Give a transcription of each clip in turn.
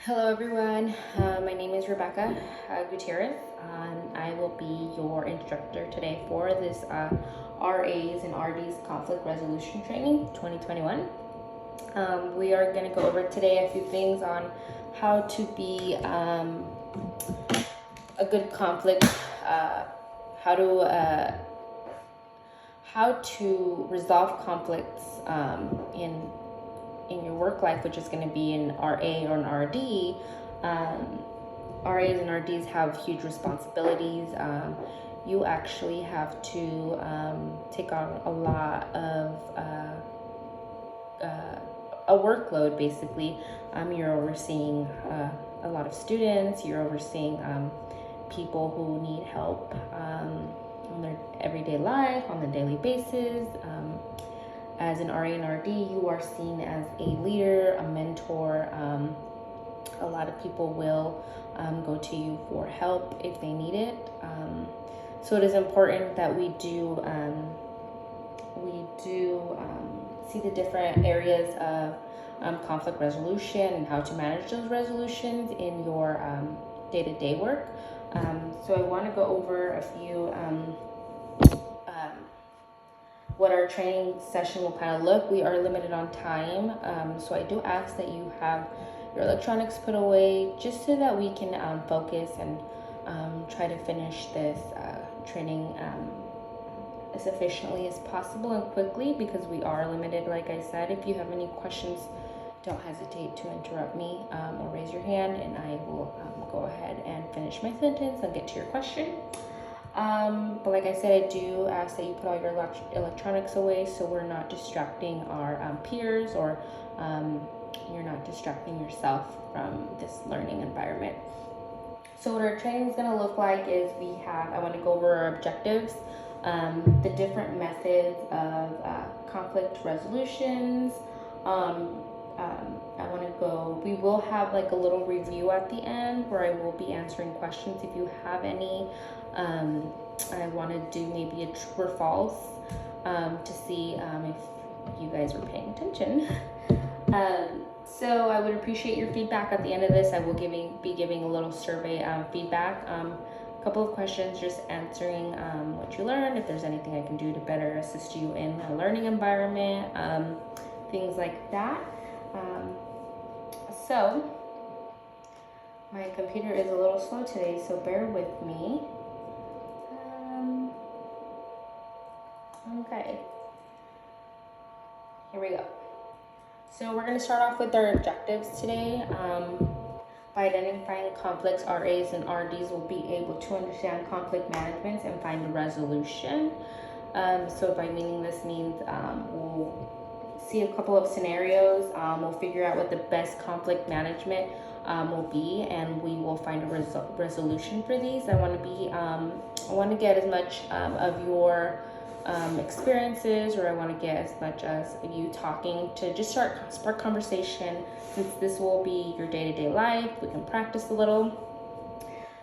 Hello everyone, my name is Rebecca Gutierrez. I will be your instructor today for this RAs and RDs Conflict Resolution Training 2021. We are going to go over today a few things on how to be a good conflict, how to resolve conflicts in your work life, which is going to be an RA or an RD. RAs and RDs have huge responsibilities. You actually have to take on a lot of a workload, basically. You're overseeing a lot of students, you're overseeing people who need help on their everyday life, on a daily basis. As an RA and RD, you are seen as a leader, a mentor. A lot of people will go to you for help if they need it. So it is important that we do see the different areas of conflict resolution and how to manage those resolutions in your day-to-day work. So I want to go over a few what our training session will kind of look. We are limited on time, so I do ask that you have your electronics put away just so that we can focus and try to finish this training as efficiently as possible and quickly, because we are limited, like I said. If you have any questions, don't hesitate to interrupt me or raise your hand, and I will go ahead and finish my sentence and get to your question. But like I said, I do ask that you put all your electronics away so we're not distracting our peers, or you're not distracting yourself from this learning environment. So what our training is going to look like is I want to go over our objectives, the different methods of conflict resolutions. We will have like a little review at the end where I will be answering questions if you have any. I want to do maybe a true or false to see if you guys are paying attention. So I would appreciate your feedback at the end of this. I will be giving a little survey feedback. A couple of questions, just answering what you learned, if there's anything I can do to better assist you in a learning environment, things like that. So my computer is a little slow today, so bear with me. Okay, here we go. So we're going to start off with our objectives today. By identifying conflicts, RAs and RDs will be able to understand conflict management and find a resolution. So by meaning this means we'll see a couple of scenarios. We'll figure out what the best conflict management will be, and we will find a resolution for these. I want to get as much of your experiences, or I want to get as much as you talking to just spark conversation, since this will be your day-to-day life. We can practice a little.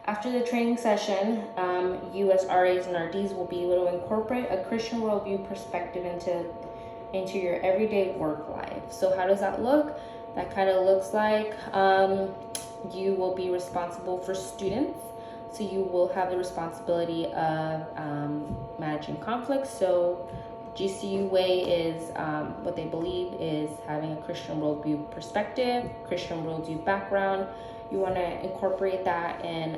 After the training session, you as RAs and RDs will be able to incorporate a Christian worldview perspective into your everyday work life. So how does that look? That kind of looks like you will be responsible for students. So you will have the responsibility of managing conflicts. So GCU way is what they believe is having a Christian worldview perspective, Christian worldview background. You want to incorporate that in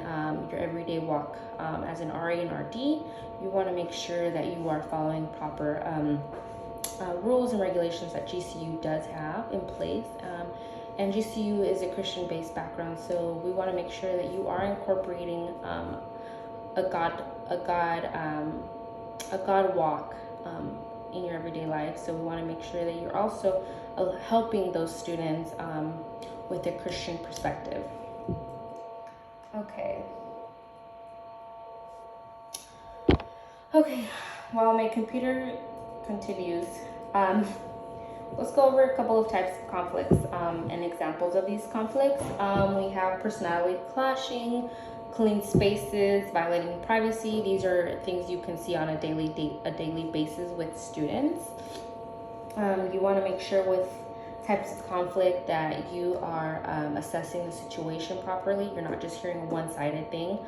your everyday walk as an RA and RD. You want to make sure that you are following proper rules and regulations that GCU does have in place. And GCU is a Christian-based background, so we want to make sure that you are incorporating a God walk in your everyday life. So we want to make sure that you're also helping those students with a Christian perspective. Okay. While my computer continues, let's go over a couple of types of conflicts and examples of these conflicts. We have personality clashing, clean spaces, violating privacy. These are things you can see on a daily basis with students. You want to make sure with types of conflict, that you are assessing the situation properly. You're not just hearing a one-sided thing.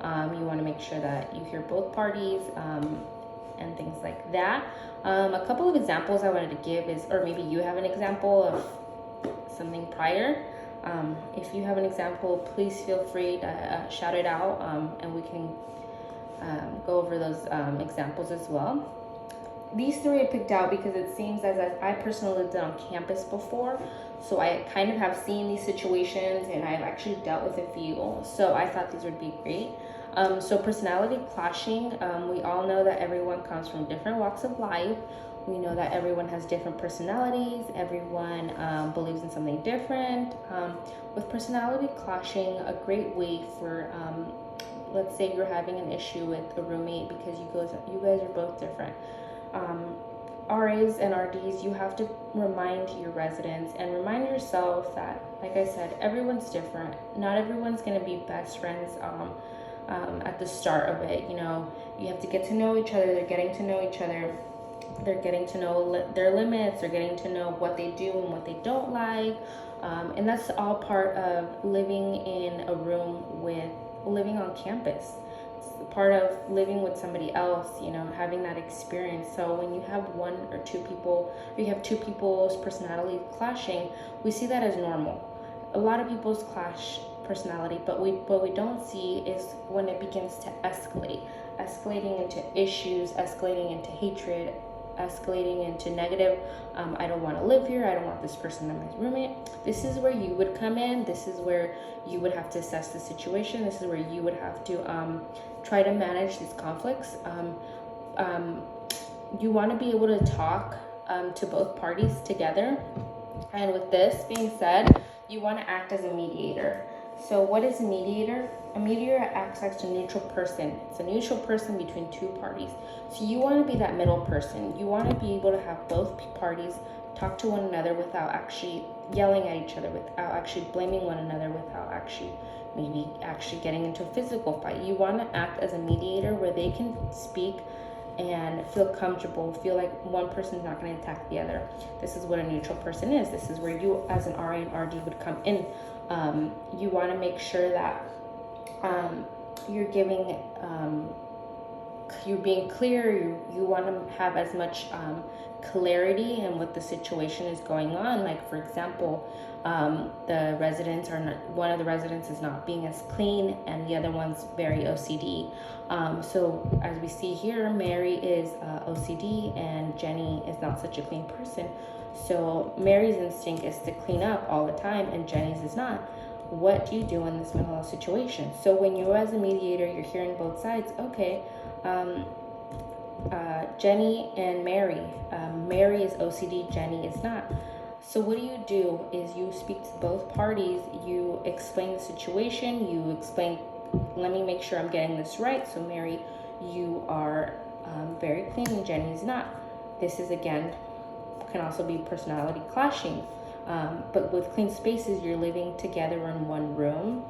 You want to make sure that you hear both parties and things like that. A couple of examples I wanted to give is, or maybe you have an example of something prior. If you have an example, please feel free to shout it out, and we can go over those examples as well. These three I picked out because it seems as I personally lived on campus before, so I kind of have seen these situations and I've actually dealt with a few, so I thought these would be great. So personality clashing, we all know that everyone comes from different walks of life. We know that everyone has different personalities, everyone believes in something different. With personality clashing, a great way for let's say you're having an issue with a roommate because you guys are both different. RAs and RDs, you have to remind your residents and remind yourself that, like I said, everyone's different. Not everyone's going to be best friends at the start of it. You know, you have to get to know each other. They're getting to know each other. They're getting to know their limits. They're getting to know what they do and what they don't like. And that's all part of living in a room living on campus. Part of living with somebody else, you know, having that experience. So when you have one or two people, or you have two people's personality clashing, we see that as normal. A lot of people's clash personality, but what we don't see is when it begins to escalating into issues, escalating into hatred, escalating into negative. I don't want to live here. I don't want this person as my roommate. This is where you would come in. This is where you would have to assess the situation. This is where you would have to try to manage these conflicts. You want to be able to talk to both parties together. And with this being said, you want to act as a mediator. So what is a mediator? A mediator acts as a neutral person. It's a neutral person between two parties. So you want to be that middle person. You want to be able to have both parties talk to one another without actually yelling at each other, without actually blaming one another, without actually getting into a physical fight. You want to act as a mediator where they can speak and feel comfortable, feel like one person's not going to attack the other. This is what a neutral person is. This is where you as an RA and RD would come in. You want to make sure that you're giving, you're being clear. You want to have as much clarity in what the situation is going on. Like, for example, the residents are not, one of the residents is not being as clean and the other one's very OCD. So as we see here, Mary is OCD and Jenny is not such a clean person. So Mary's instinct is to clean up all the time and Jenny's is not. What do you do in this mental health situation? So when you as a mediator, you're hearing both sides. Okay, Jenny and Mary. Mary is OCD, Jenny is not. So what do? Is you speak to both parties, you explain the situation, you explain, let me make sure I'm getting this right. So Mary, you are very clean and Jenny is not. This is, again, can also be personality clashing. But with clean spaces, you're living together in one room.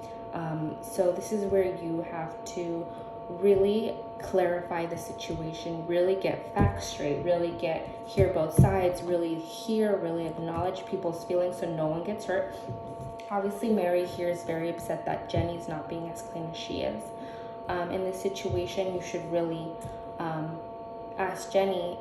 So this is where you have to really clarify the situation, really get facts straight, really hear both sides, really acknowledge people's feelings so no one gets hurt. Obviously, Mary here is very upset that Jenny's not being as clean as she is. In this situation, you should really ask Jenny,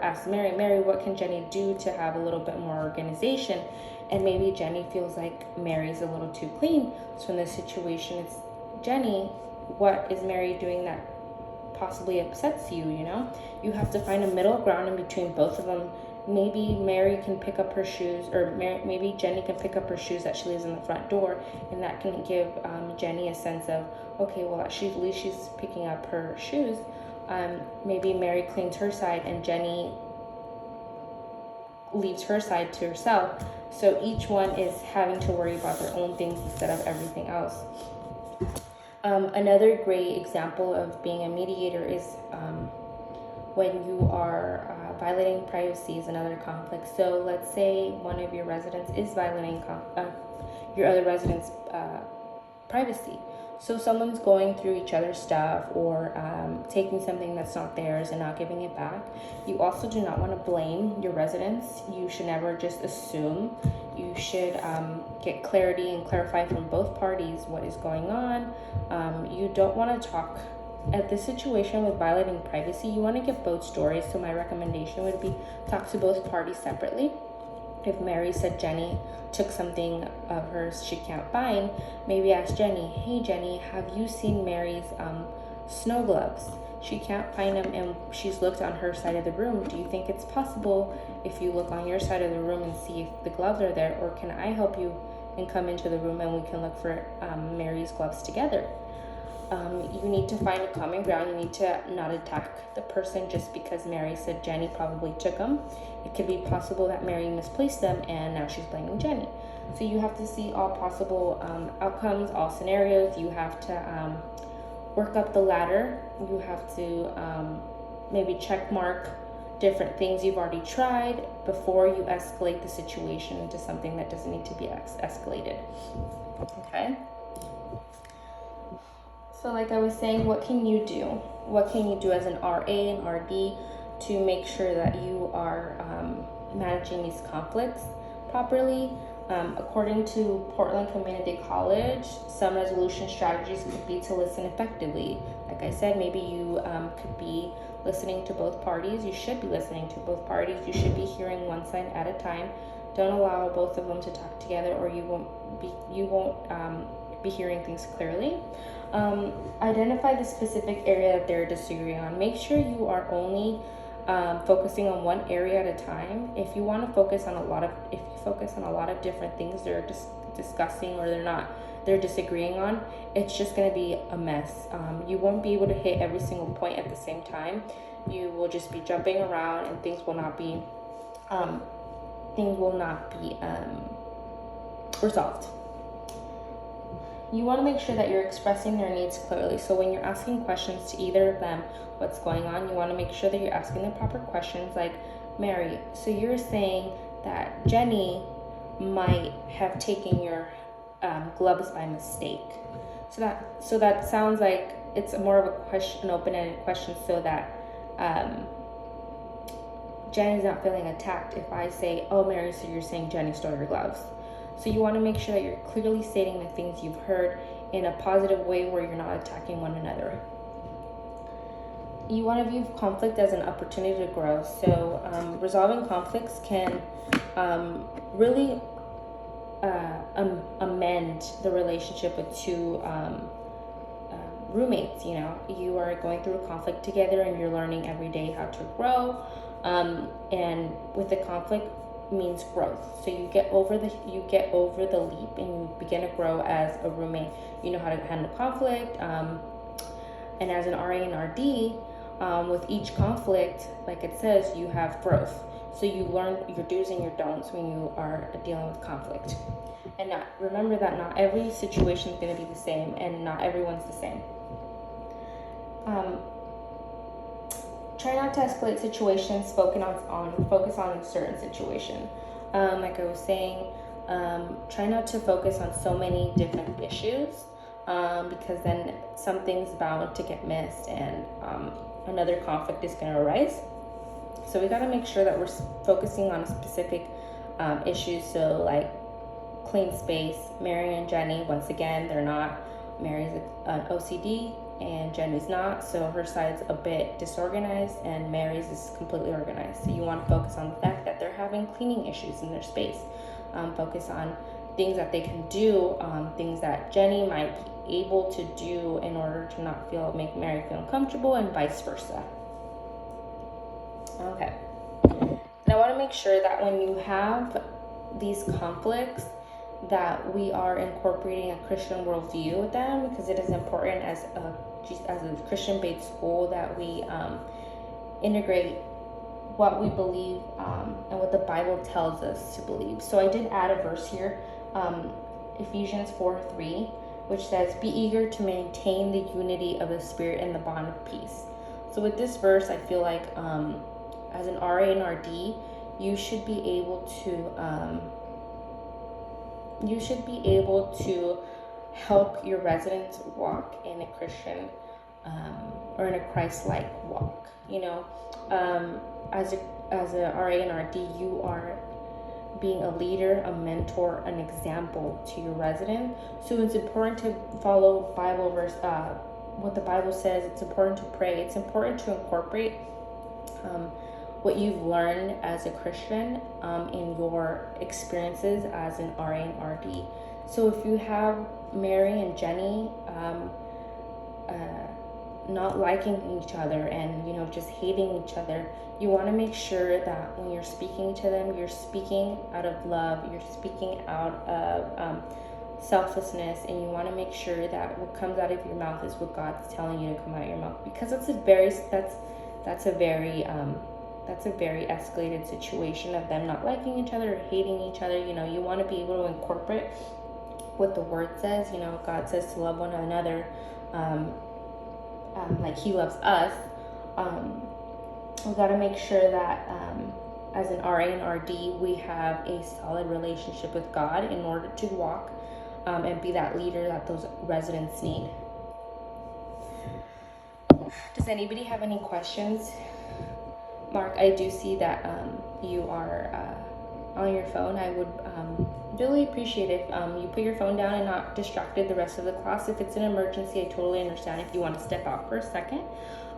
ask Mary, what can Jenny do to have a little bit more organization? And maybe Jenny feels like Mary's a little too clean. So in this situation, it's Jenny, what is Mary doing that possibly upsets you, you know? You have to find a middle ground in between both of them. Maybe Mary can pick up her shoes, or maybe Jenny can pick up her shoes that she leaves in the front door, and that can give Jenny a sense of, okay, well, at least she's picking up her shoes. Maybe Mary cleans her side and Jenny leaves her side to herself. So each one is having to worry about their own things instead of everything else. Another great example of being a mediator is when you are violating privacy is another conflict. So let's say one of your residents is violating your other resident's privacy. So someone's going through each other's stuff, or taking something that's not theirs and not giving it back. You also do not want to blame your residents. You should never just assume. You should get clarity and clarify from both parties what is going on. You don't want to talk at this situation with violating privacy. You want to get both stories. So my recommendation would be talk to both parties separately. If Mary said Jenny took something of hers she can't find, maybe ask Jenny, hey Jenny, have you seen Mary's snow gloves? She can't find them and she's looked on her side of the room. Do you think it's possible if you look on your side of the room and see if the gloves are there, or can I help you and come into the room and we can look for Mary's gloves together? You need to find a common ground. You need to not attack the person just because Mary said Jenny probably took them. It could be possible that Mary misplaced them and now she's blaming Jenny. So you have to see all possible outcomes, all scenarios. You have to work up the ladder. You have to maybe check mark different things you've already tried before you escalate the situation into something that doesn't need to be escalated. Okay? So like I was saying, what can you do? What can you do as an RA and RD to make sure that you are managing these conflicts properly? According to Portland Community College, some resolution strategies could be to listen effectively. Like I said, maybe you could be listening to both parties. You should be listening to both parties. You should be hearing one side at a time. Don't allow both of them to talk together, or you won't be hearing things clearly. Identify the specific area that they're disagreeing on. Make sure you are only focusing on one area at a time. If you want to focus on a lot of different things they're discussing, or they're disagreeing on, it's just going to be a mess. You won't be able to hit every single point at the same time. You will just be jumping around, and things will not be resolved. You want to make sure that you're expressing their needs clearly. So when you're asking questions to either of them, what's going on, you want to make sure that you're asking the proper questions. Like, Mary, so you're saying that Jenny might have taken your gloves by mistake. So that sounds like it's more of a question, an open-ended question, so that Jenny's not feeling attacked if I say, oh Mary, so you're saying Jenny stole your gloves. So you want to make sure that you're clearly stating the things you've heard in a positive way where you're not attacking one another. You want to view conflict as an opportunity to grow. So resolving conflicts can really amend the relationship with two roommates. You know, you are going through a conflict together and you're learning every day how to grow. And with the conflict means growth. So you get over the leap and you begin to grow as a roommate. You know how to handle conflict. And as an RA and RD, with each conflict, like it says, you have growth. So you learn your do's and your don'ts when you are dealing with conflict. And remember that not every situation is going to be the same, and not everyone's the same. Try not to escalate situations. Focus on a certain situation. Like I was saying, try not to focus on so many different issues, because then something's bound to get missed, and another conflict is going to arise. So we got to make sure that we're focusing on a specific issue. So like clean space. Mary and Jenny, once again, they're not. Mary's an OCD and Jenny's not, so her side's a bit disorganized and Mary's is completely organized. So you want to focus on the fact that they're having cleaning issues in their space. Focus on things that they can do, things that Jenny might be able to do in order to not make Mary feel uncomfortable, and vice versa. Okay. And I want to make sure that when you have these conflicts, that we are incorporating a Christian worldview with them, because it is important as a Christian-based school that we integrate what we believe and what the Bible tells us to believe. So I did add a verse here, Ephesians 4:3, which says, "Be eager to maintain the unity of the Spirit and the bond of peace." So with this verse, I feel like as an RA and RD, you should be able to help your residents walk in a Christian or in a Christ-like walk. You know, as a RA and RD, you are being a leader, a mentor, an example to your resident. So it's important to follow Bible verse, what the Bible says. It's important to pray. It's important to incorporate what you've learned as a Christian in your experiences as an RA and RD. So if you have Mary and Jenny not liking each other and, you know, just hating each other, you want to make sure that when you're speaking to them, you're speaking out of love, you're speaking out of selflessness, and you want to make sure that what comes out of your mouth is what God's telling you to come out of your mouth, because that's a very escalated situation of them not liking each other or hating each other. You know, you want to be able to incorporate what the word says. You know, God says to love one another like he loves us. We got to make sure that as an RA and RD, we have a solid relationship with God in order to walk and be that leader that those residents need. Does anybody have any questions? Mark, I do see that you are on your phone. I would really appreciate if you put your phone down and not distracted the rest of the class. If it's an emergency, I totally understand if you want to step out for a second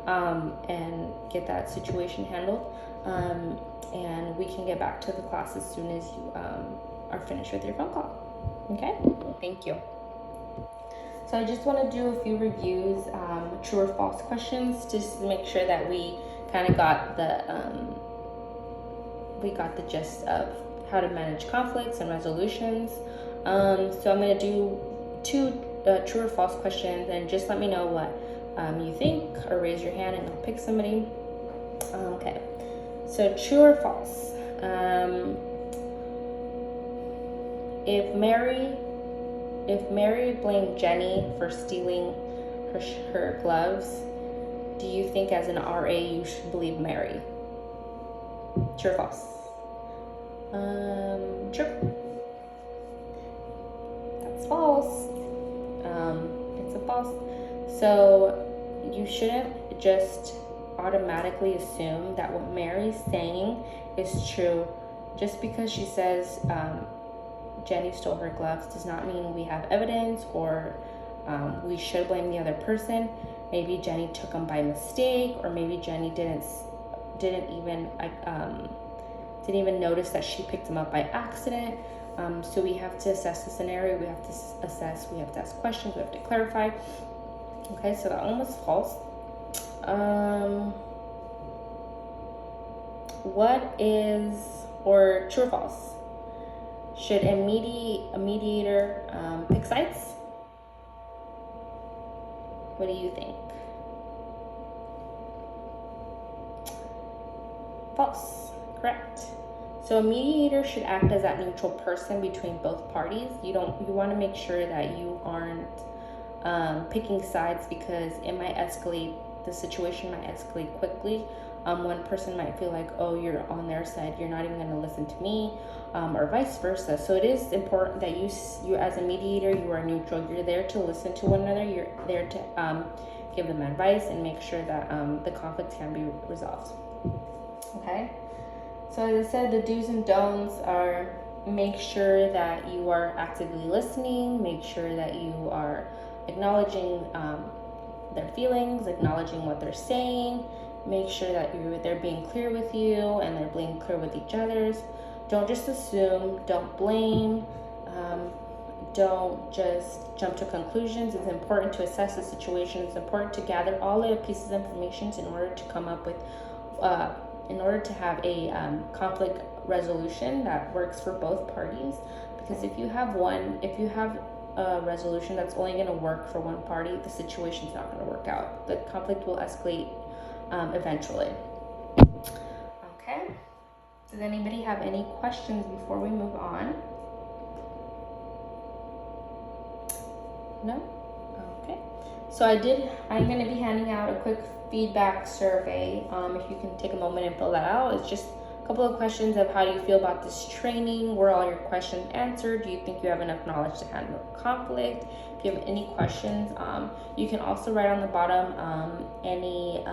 and get that situation handled. And we can get back to the class as soon as you are finished with your phone call. Okay? Thank you. So I just want to do a few reviews, true or false questions, just to make sure that we kind of got the gist of how to manage conflicts and resolutions. So I'm going to do 2 true or false questions, and just let me know what you think, or raise your hand and I'll pick somebody. Okay, so true or false? If Mary blamed Jenny for stealing her gloves, do you think as an RA you should believe Mary? True or false? True. That's false. It's a false. So you shouldn't just automatically assume that what Mary's saying is true. Just because she says Jenny stole her gloves does not mean we have evidence, or we should blame the other person. Maybe Jenny took them by mistake, or maybe Jenny didn't even notice that she picked them up by accident. So we have to assess the scenario. We have to ask questions. We have to clarify. Okay, so that one was false. What is, or true or false? Should a mediator pick sides? What do you think? False. Correct. So a mediator should act as that neutral person between both parties. You want to make sure that you aren't picking sides, because it might escalate. The situation might escalate quickly. One person might feel like, oh, you're on their side, you're not even going to listen to me, or vice versa. So it is important that you as a mediator, you are neutral. You're there to listen to one another. You're there to give them advice and make sure that the conflict can be resolved. Okay. So as I said, the do's and don'ts are: make sure that you are actively listening, make sure that you are acknowledging their feelings, acknowledging what they're saying, make sure that they're being clear with you and they're being clear with each other's. Don't just assume, don't blame, don't just jump to conclusions. It's important to assess the situation. It's important to gather all the pieces of information in order to come up with in order to have a conflict resolution that works for both parties. Because if you have a resolution that's only going to work for one party, the situation's not going to work out. The conflict will escalate eventually. Okay. Does anybody have any questions before we move on? No? Okay. So I'm going to be handing out a quick feedback survey. If you can take a moment and fill that out. It's just a couple of questions of how do you feel about this training? Were all your questions answered? Do you think you have enough knowledge to handle conflict? If you have any questions, you can also write on the bottom any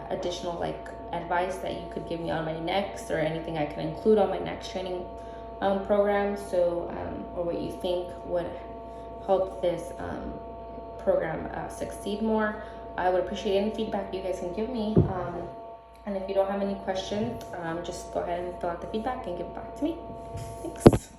additional like advice that you could give me on my next, or anything I can include on my next training program. So or what you think would help this program succeed more. I would appreciate any feedback you guys can give me. And if you don't have any questions, just go ahead and fill out the feedback and give it back to me. Thanks.